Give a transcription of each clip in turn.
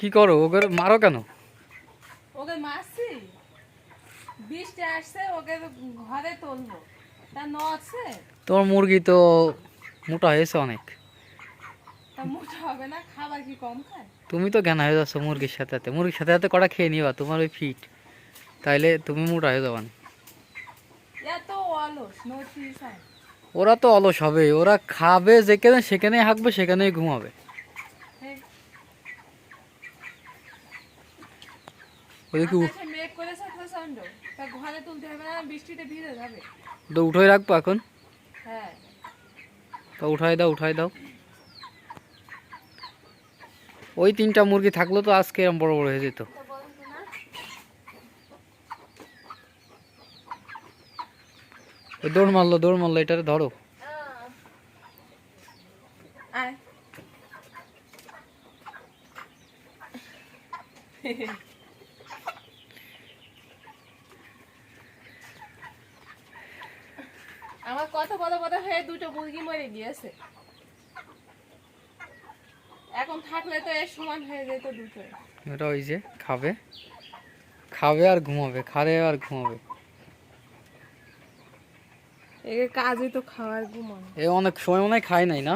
কি করো ওকে মারো কেন? ওকে মারছি, বৃষ্টি আসছে, ওকে ঘরে তুলবো, তা নড়ছে। তোমার মুরগি তো মোটা হয়েছে অনেক। তা মোটা হবে না, খাবার কি কম খায়? তুমি তো জ্ঞান হয়ে যাচ্ছ মুরগির সাথে সাথে, মুরগির সাথে সাথে কটা খেয়ে নিবা তোমার ওই ফিট, তাইলে তুমি মোটা হয়ে যাবা না। এত অলস নড়ছি চায়। ওরা তো অলস হবে, ওরা খাবে যেখানে সেখানেই হাঁকবে সেখানেই ঘুমাবে। ওদেরকে আকাশে মেঘ করেছে প্রচন্ড, তা ঘরে তুলতে হবে না, বৃষ্টিতে ভিজে যাবে। উঠাই রাখবো এখন। হ্যাঁ, তা উঠাই দাও উঠাই দাও। ওই 3টা মুরগি থাকলো তো আজকে এরকম বড় বড় হয়ে যেত। ওই দৌড় মারলো এটারে ধরো। আয়। আমার কত বড় বড় হয়ে দুটো মুরগি মরে গিয়েছে, এখন থাকলে তো এর সমান হয়ে যেত দুটো। এটা ওই যে খাবে, খাবে আর ঘুমাবে, খাবে আর ঘুমাবে। এর কাজই তো খাওয়ার ঘুমানো। এ অনেক সময় মনে হয় খায় নাই না?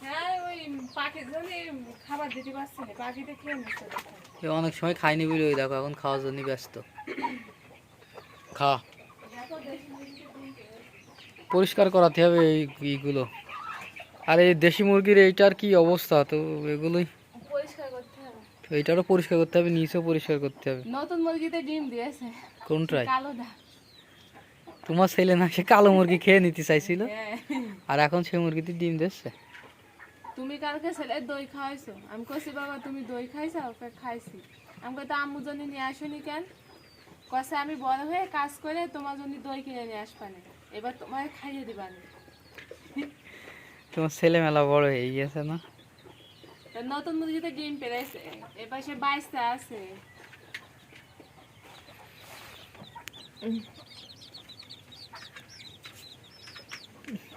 হ্যাঁ, ওই পাখির জন্য খাবার দিতে পারছি না, পাখিতে খেয়ে নিচ্ছে। এ অনেক সময় খায়নি বলে ওই দেখো এখন খাওয়ার জন্য ব্যস্ত। খা, পরিষ্কার করাতে হবে এইগুলো। আর এই দেশি মুরগির এইটার কি অবস্থা, তো এগুলোই পরিষ্কার করতে হবে। এইটারও পরিষ্কার করতে হবে, নিচেও পরিষ্কার করতে হবে। নতুন মুরগিতে ডিম দিয়েছে। কোনটাই? কালোটা। তোমার ছেলে না সে কালো মুরগি খেয়ে নিতে চাইছিল, হ্যাঁ। আর এখন সে মুরগিতে ডিম দিচ্ছে। তুমি কালকে ছেলে দই খাওয়াইছো, আমি কইছি বাবা তুমি দই খাইছো? ওকে খাইছি। আমি কই তা আম্মু জন্য নিয়ে আসোনি কেন? কইছে আমি বড় হয়ে কাজ করে তোমার জন্য দই কিনে নিয়ে আসবানি, এবার তোমায় খাইয়ে দিবানি। তোমার ছেলে মেলা বড় হয়ে গেছে না? তা নতুন মুরগিতে ডিম পেড়াইছে, এবার সে 22টা আছে।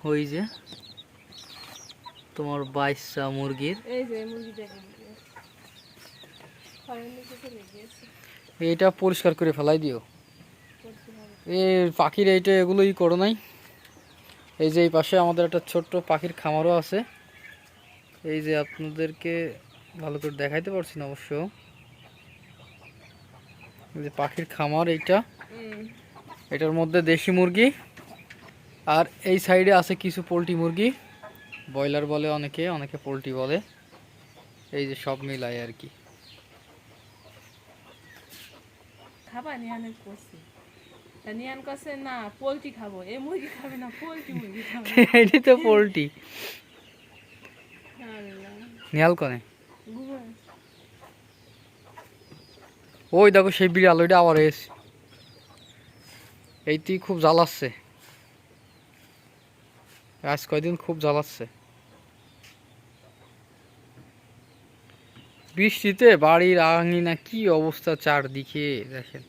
ওই যে তোমার 22টা মুরগির, এই যে মুরগিটা ঘরের নিচে চলে গিয়েছে। এইটা পরিষ্কার করে ফেলাই দিও। এই পাখির এইটা এগুলোই করো নাই। এই যে এই পাশে আমাদের একটা ছোট্ট পাখির খামারও আছে। এই যে আপনাদেরকে ভালো করে দেখাইতে পারছি না অবশ্য, এই যে পাখির খামার এইটা, এটার মধ্যে দেশি মুরগি আর এই সাইডে আছে কিছু পোলট্রি মুরগি, ব্রয়লার বলে অনেকে, অনেকে পোলট্রি বলে। এই যে সব মিলাই আর কি। খাবা নিয়ান করছি, তা নিয়ান করছে না পোলট্রি খাবো, এই মুরগি খাবে না, পোলট্রি মুরগি খাবে। এটি তো পোলট্রি। নিয়াল কনে ওই দেখো সেই বিড়াল, ওইটা আবার এসে এইটি খুব জ্বালাচ্ছে, আজ কয়দিন খুব জ্বালাচ্ছে। বৃষ্টিতে বাড়ির আঙিনা কি অবস্থা চারদিকে দেখেন।